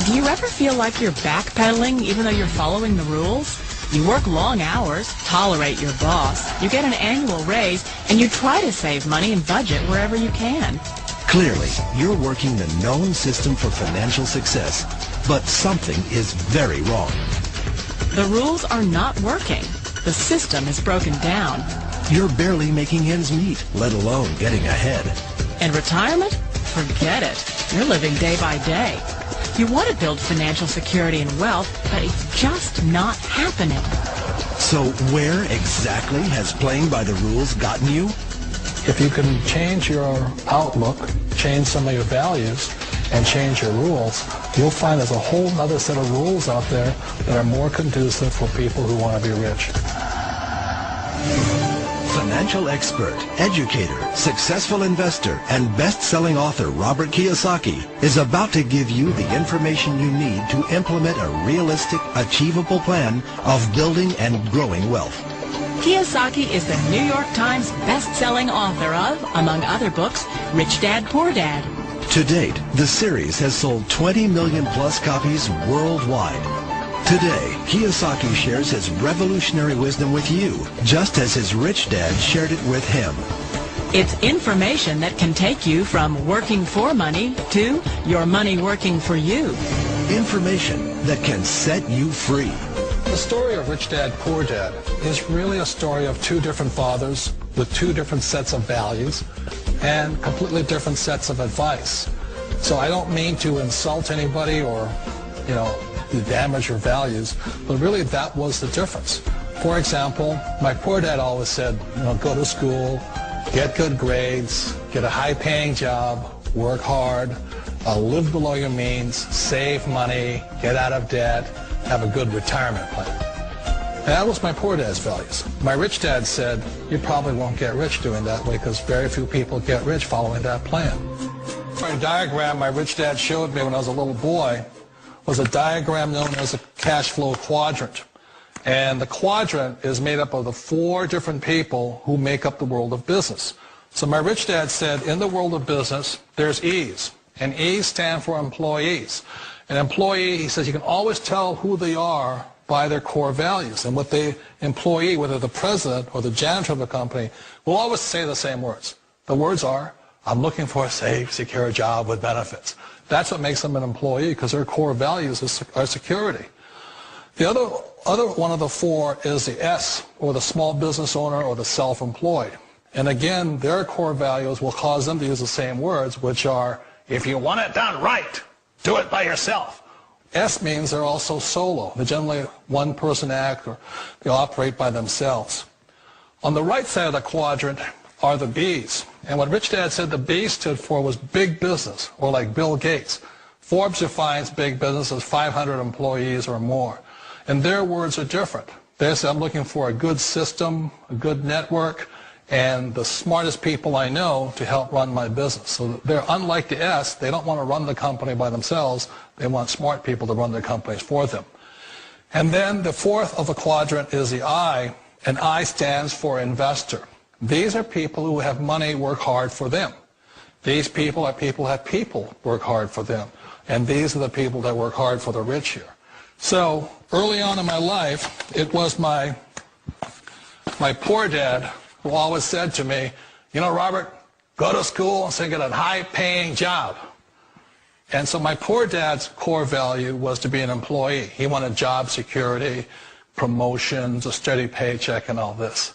Do you ever feel like you're backpedaling even though you're following the rules? You work long hours, tolerate your boss, you get an annual raise, and you try to save money and budget wherever you can. Clearly, you're working the known system for financial success, but something is very wrong. The rules are not working. The system is broken down. You're barely making ends meet, let alone getting ahead. And retirement? Forget it. You're living day by day. You want to build financial security and wealth, but it's just not happening. So where exactly has playing by the rules gotten you? If you can change your outlook, change some of your values, and change your rules, you'll find there's a whole other set of rules out there that are more conducive for people who want to be rich. Financial expert, educator, successful investor, and best-selling author Robert Kiyosaki is about to give you the information you need to implement a realistic, achievable plan of building and growing wealth. Kiyosaki is the New York Times best-selling author of, among other books, Rich Dad, Poor Dad. To date, the series has sold 20 million plus copies worldwide. Today, Kiyosaki shares his revolutionary wisdom with you, just as his rich dad shared it with him. It's information that can take you from working for money to your money working for you. Information that can set you free. The story of Rich Dad, Poor Dad is really a story of two different fathers with two different sets of values and completely different sets of advice. So I don't mean to insult anybody or, to damage your values, but really that was the difference. For example, my poor dad always said, go to school, get good grades, get a high-paying job, work hard, live below your means, save money, get out of debt, have a good retirement plan. And that was my poor dad's values. My rich dad said, you probably won't get rich doing that way because very few people get rich following that plan. A diagram my rich dad showed me when I was a little boy was a diagram known as a cash flow quadrant. And the quadrant is made up of the four different people who make up the world of business. So my rich dad said, in the world of business, there's E's. And E's stand for employees. An employee, he says, you can always tell who they are by their core values. And what the employee, whether the president or the janitor of the company, will always say the same words. The words are, I'm looking for a safe, secure job with benefits. That's what makes them an employee, because their core values are security. The other one of the four is the S, or the small business owner or the self-employed. And again, their core values will cause them to use the same words, which are, if you want it done right, do it by yourself. S means they're also solo. They're generally one-person act, or they operate by themselves. On the right side of the quadrant are the B's. And what Rich Dad said the B stood for was big business, or like Bill Gates. Forbes defines big business as 500 employees or more. And their words are different. They say, I'm looking for a good system, a good network, and the smartest people I know to help run my business. So they're unlike the S. They don't want to run the company by themselves. They want smart people to run their companies for them. And then the fourth of the quadrant is the I, and I stands for investor. These are people who have money work hard for them. These people are people who have people work hard for them. And these are the people that work hard for the rich here. So early on in my life, it was my poor dad who always said to me, Robert, go to school and get a high-paying job. And so my poor dad's core value was to be an employee. He wanted job security, promotions, a steady paycheck, and all this.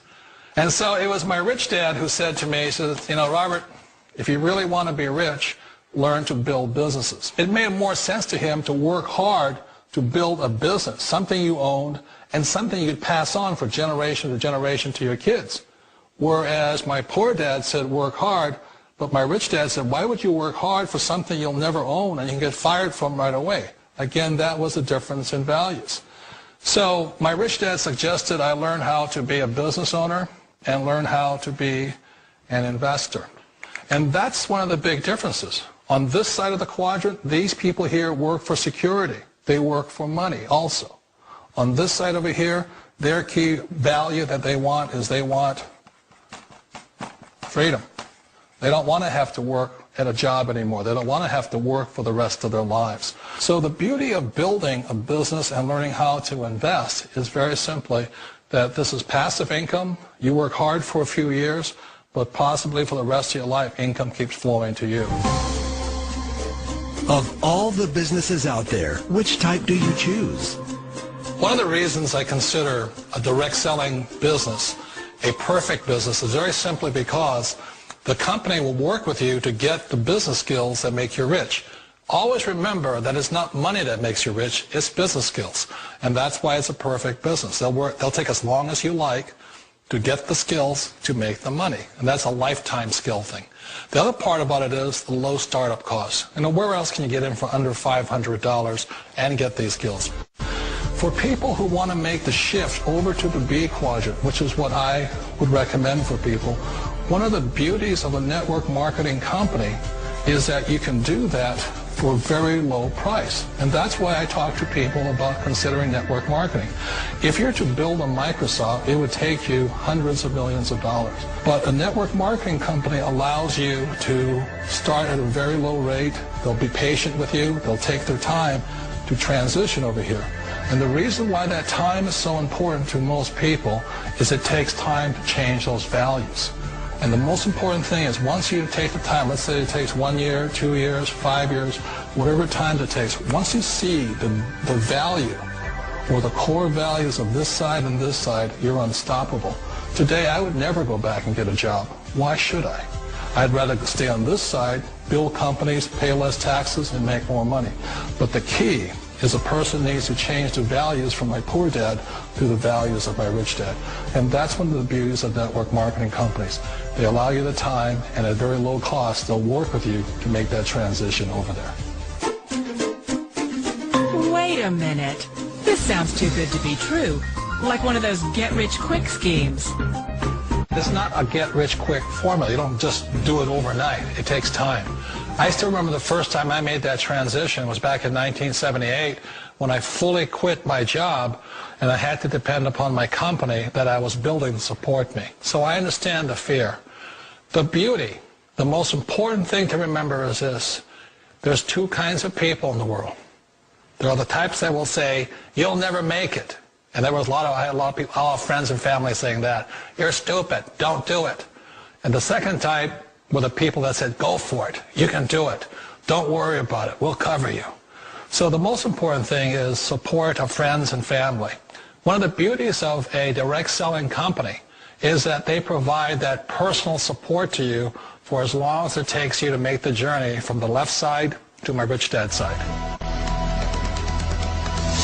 And so it was my rich dad who said to me, he said, Robert, if you really want to be rich, learn to build businesses. It made more sense to him to work hard to build a business, something you owned, and something you could pass on for generation to generation to your kids. Whereas my poor dad said work hard, but my rich dad said, why would you work hard for something you'll never own and you can get fired from right away? Again, that was the difference in values. So my rich dad suggested I learn how to be a business owner and learn how to be an investor. And that's one of the big differences. On this side of the quadrant, these people here work for security. They work for money also. On this side over here, their key value that they want is they want freedom. They don't want to have to work at a job anymore. They don't want to have to work for the rest of their lives. So the beauty of building a business and learning how to invest is very simply that this is passive income. You work hard for a few years, but possibly for the rest of your life, income keeps flowing to you. Of all the businesses out there, which type do you choose? One of the reasons I consider a direct selling business a perfect business is very simply because the company will work with you to get the business skills that make you rich. Always remember that it's not money that makes you rich, it's business skills. And that's why it's a perfect business. They'll take as long as you like to get the skills to make the money. And that's a lifetime skill thing. The other part about it is the low startup costs. You know, where else can you get in for under $500 and get these skills? For people who want to make the shift over to the B quadrant, which is what I would recommend for people, one of the beauties of a network marketing company is that you can do that for a very low price. And that's why I talk to people about considering network marketing. If you're to build a Microsoft, it would take you hundreds of millions of dollars. But a network marketing company allows you to start at a very low rate. They'll be patient with you. They'll take their time to transition over here. And the reason why that time is so important to most people is it takes time to change those values. And the most important thing is once you take the time, let's say it takes 1 year, 2 years, 5 years, whatever time it takes, once you see the value or the core values of this side and this side, you're unstoppable. Today, I would never go back and get a job. Why should I? I'd rather stay on this side, build companies, pay less taxes, and make more money. But the key is a person needs to change the values from my poor dad to the values of my rich dad. And that's one of the beauties of network marketing companies. They allow you the time, and at very low cost, they'll work with you to make that transition over there. Wait a minute. This sounds too good to be true. Like one of those get-rich-quick schemes. It's not a get-rich-quick formula. You don't just do it overnight. It takes time. I still remember the first time I made that transition was back in 1978 when I fully quit my job and I had to depend upon my company that I was building to support me. So I understand the fear. The beauty, the most important thing to remember is this. There's two kinds of people in the world. There are the types that will say, you'll never make it. And there was I had a lot of people, all friends and family saying that. You're stupid, don't do it. And the second type were the people that said, go for it, you can do it. Don't worry about it, we'll cover you. So the most important thing is support of friends and family. One of the beauties of a direct selling company is that they provide that personal support to you for as long as it takes you to make the journey from the left side to my rich dad side.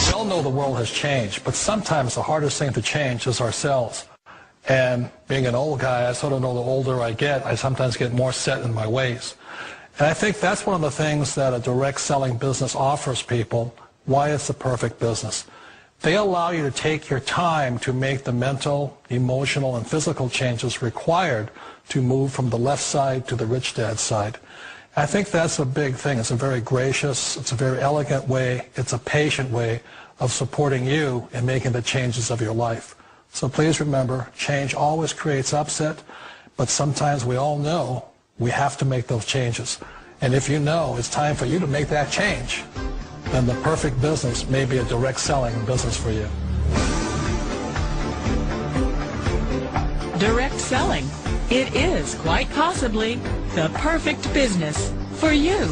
We all know the world has changed, but sometimes the hardest thing to change is ourselves. And being an old guy, I sort of know the older I get, I sometimes get more set in my ways. And I think that's one of the things that a direct selling business offers people, why it's the perfect business. They allow you to take your time to make the mental, emotional, and physical changes required to move from the left side to the rich dad side. I think that's a big thing. It's a very gracious, it's a very elegant way, it's a patient way of supporting you in making the changes of your life. So please remember, change always creates upset, but sometimes we all know we have to make those changes. And if you know it's time for you to make that change, then the perfect business may be a direct selling business for you. Direct selling. It is quite possibly the perfect business for you.